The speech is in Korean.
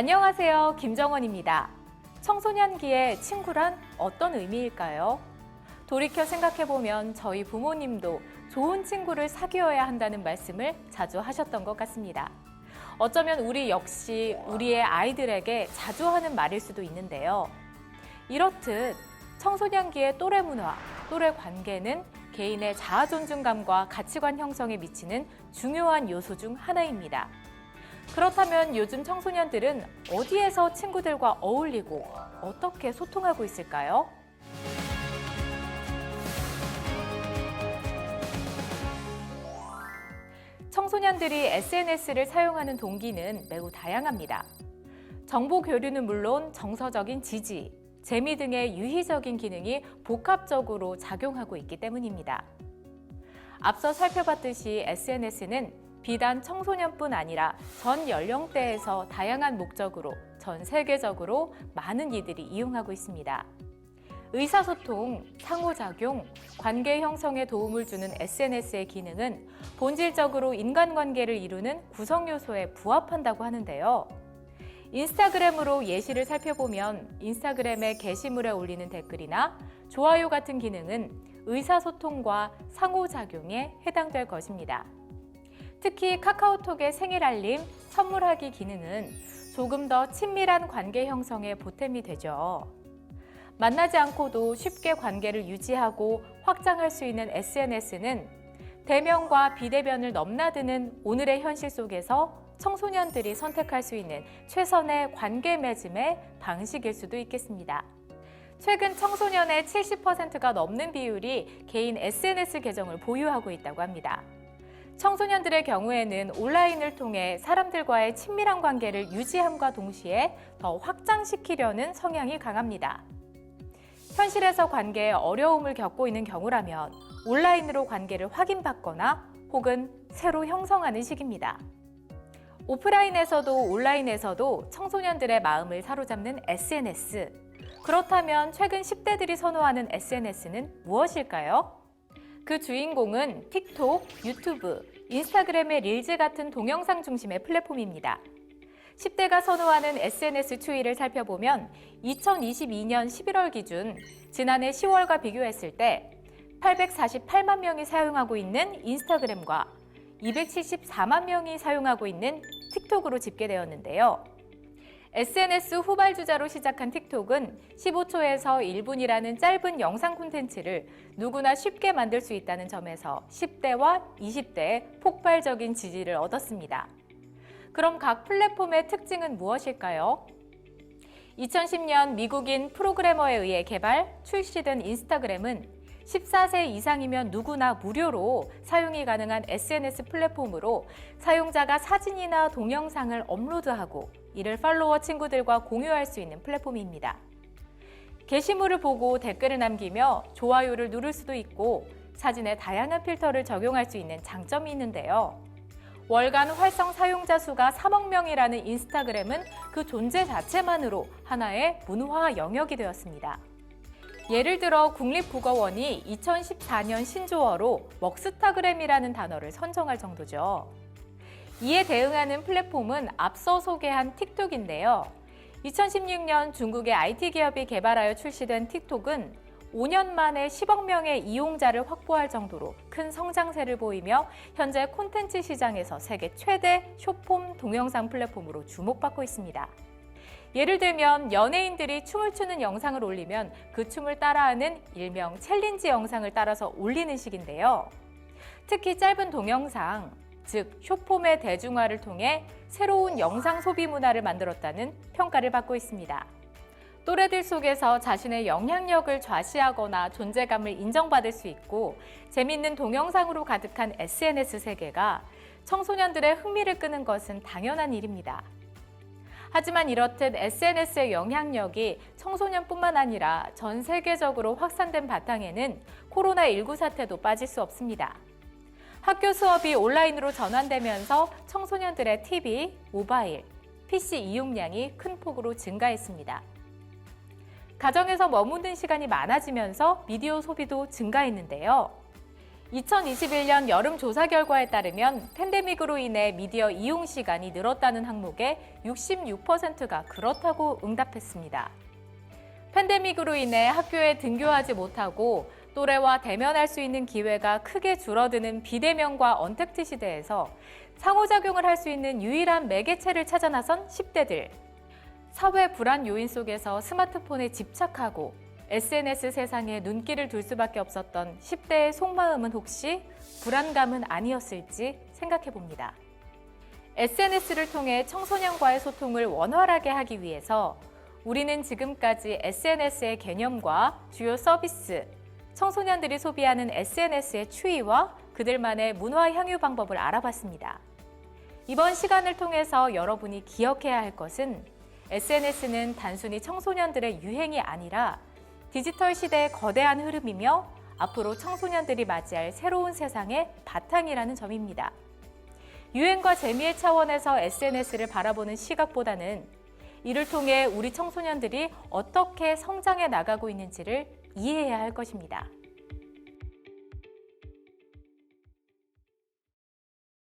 안녕하세요. 김정원입니다. 청소년기의 친구란 어떤 의미일까요? 돌이켜 생각해보면 저희 부모님도 좋은 친구를 사귀어야 한다는 말씀을 자주 하셨던 것 같습니다. 어쩌면 우리 역시 우리의 아이들에게 자주 하는 말일 수도 있는데요. 이렇듯 청소년기의 또래 문화, 또래 관계는 개인의 자아 존중감과 가치관 형성에 미치는 중요한 요소 중 하나입니다. 그렇다면 요즘 청소년들은 어디에서 친구들과 어울리고 어떻게 소통하고 있을까요? 청소년들이 SNS를 사용하는 동기는 매우 다양합니다. 정보 교류는 물론 정서적인 지지, 재미 등의 유희적인 기능이 복합적으로 작용하고 있기 때문입니다. 앞서 살펴봤듯이 SNS는 비단 청소년뿐 아니라 전 연령대에서 다양한 목적으로 전 세계적으로 많은 이들이 이용하고 있습니다. 의사소통, 상호작용, 관계 형성에 도움을 주는 SNS의 기능은 본질적으로 인간관계를 이루는 구성요소에 부합한다고 하는데요. 인스타그램으로 예시를 살펴보면 인스타그램의 게시물에 올리는 댓글이나 좋아요 같은 기능은 의사소통과 상호작용에 해당될 것입니다. 특히 카카오톡의 생일 알림, 선물하기 기능은 조금 더 친밀한 관계 형성에 보탬이 되죠. 만나지 않고도 쉽게 관계를 유지하고 확장할 수 있는 SNS는 대면과 비대면을 넘나드는 오늘의 현실 속에서 청소년들이 선택할 수 있는 최선의 관계 맺음의 방식일 수도 있겠습니다. 최근 청소년의 70%가 넘는 비율이 개인 SNS 계정을 보유하고 있다고 합니다. 청소년들의 경우에는 온라인을 통해 사람들과의 친밀한 관계를 유지함과 동시에 더 확장시키려는 성향이 강합니다. 현실에서 관계에 어려움을 겪고 있는 경우라면 온라인으로 관계를 확인받거나 혹은 새로 형성하는 시기입니다. 오프라인에서도 온라인에서도 청소년들의 마음을 사로잡는 SNS. 그렇다면 최근 10대들이 선호하는 SNS는 무엇일까요? 그 주인공은 틱톡, 유튜브, 인스타그램의 릴즈 같은 동영상 중심의 플랫폼입니다. 10대가 선호하는 SNS 추이를 살펴보면 2022년 11월 기준 지난해 10월과 비교했을 때 848만 명이 사용하고 있는 인스타그램과 274만 명이 사용하고 있는 틱톡으로 집계되었는데요. SNS 후발주자로 시작한 틱톡은 15초에서 1분이라는 짧은 영상 콘텐츠를 누구나 쉽게 만들 수 있다는 점에서 10대와 20대의 폭발적인 지지를 얻었습니다. 그럼 각 플랫폼의 특징은 무엇일까요? 2010년 미국인 프로그래머에 의해 출시된 인스타그램은 14세 이상이면 누구나 무료로 사용이 가능한 SNS 플랫폼으로 사용자가 사진이나 동영상을 업로드하고 이를 팔로워 친구들과 공유할 수 있는 플랫폼입니다. 게시물을 보고 댓글을 남기며 좋아요를 누를 수도 있고 사진에 다양한 필터를 적용할 수 있는 장점이 있는데요. 월간 활성 사용자 수가 3억 명이라는 인스타그램은 그 존재 자체만으로 하나의 문화 영역이 되었습니다. 예를 들어 국립국어원이 2014년 신조어로 먹스타그램이라는 단어를 선정할 정도죠. 이에 대응하는 플랫폼은 앞서 소개한 틱톡인데요. 2016년 중국의 IT 기업이 개발하여 출시된 틱톡은 5년 만에 10억 명의 이용자를 확보할 정도로 큰 성장세를 보이며 현재 콘텐츠 시장에서 세계 최대 숏폼 동영상 플랫폼으로 주목받고 있습니다. 예를 들면 연예인들이 춤을 추는 영상을 올리면 그 춤을 따라하는 일명 챌린지 영상을 따라서 올리는 식인데요. 특히 짧은 동영상, 즉 숏폼의 대중화를 통해 새로운 영상 소비 문화를 만들었다는 평가를 받고 있습니다. 또래들 속에서 자신의 영향력을 좌시하거나 존재감을 인정받을 수 있고 재미있는 동영상으로 가득한 SNS 세계가 청소년들의 흥미를 끄는 것은 당연한 일입니다. 하지만 이렇듯 SNS의 영향력이 청소년뿐만 아니라 전 세계적으로 확산된 바탕에는 코로나19 사태도 빠질 수 없습니다. 학교 수업이 온라인으로 전환되면서 청소년들의 TV, 모바일, PC 이용량이 큰 폭으로 증가했습니다. 가정에서 머무는 시간이 많아지면서 미디어 소비도 증가했는데요. 2021년 여름 조사 결과에 따르면 팬데믹으로 인해 미디어 이용 시간이 늘었다는 항목의 66%가 그렇다고 응답했습니다. 팬데믹으로 인해 학교에 등교하지 못하고 또래와 대면할 수 있는 기회가 크게 줄어드는 비대면과 언택트 시대에서 상호작용을 할 수 있는 유일한 매개체를 찾아 나선 10대들. 사회 불안 요인 속에서 스마트폰에 집착하고 SNS 세상에 눈길을 둘 수밖에 없었던 10대의 속마음은 혹시 불안감은 아니었을지 생각해 봅니다. SNS를 통해 청소년과의 소통을 원활하게 하기 위해서 우리는 지금까지 SNS의 개념과 주요 서비스, 청소년들이 소비하는 SNS의 추이와 그들만의 문화 향유 방법을 알아봤습니다. 이번 시간을 통해서 여러분이 기억해야 할 것은 SNS는 단순히 청소년들의 유행이 아니라 디지털 시대의 거대한 흐름이며 앞으로 청소년들이 맞이할 새로운 세상의 바탕이라는 점입니다. 유행과 재미의 차원에서 SNS를 바라보는 시각보다는 이를 통해 우리 청소년들이 어떻게 성장해 나가고 있는지를 이해해야 할 것입니다.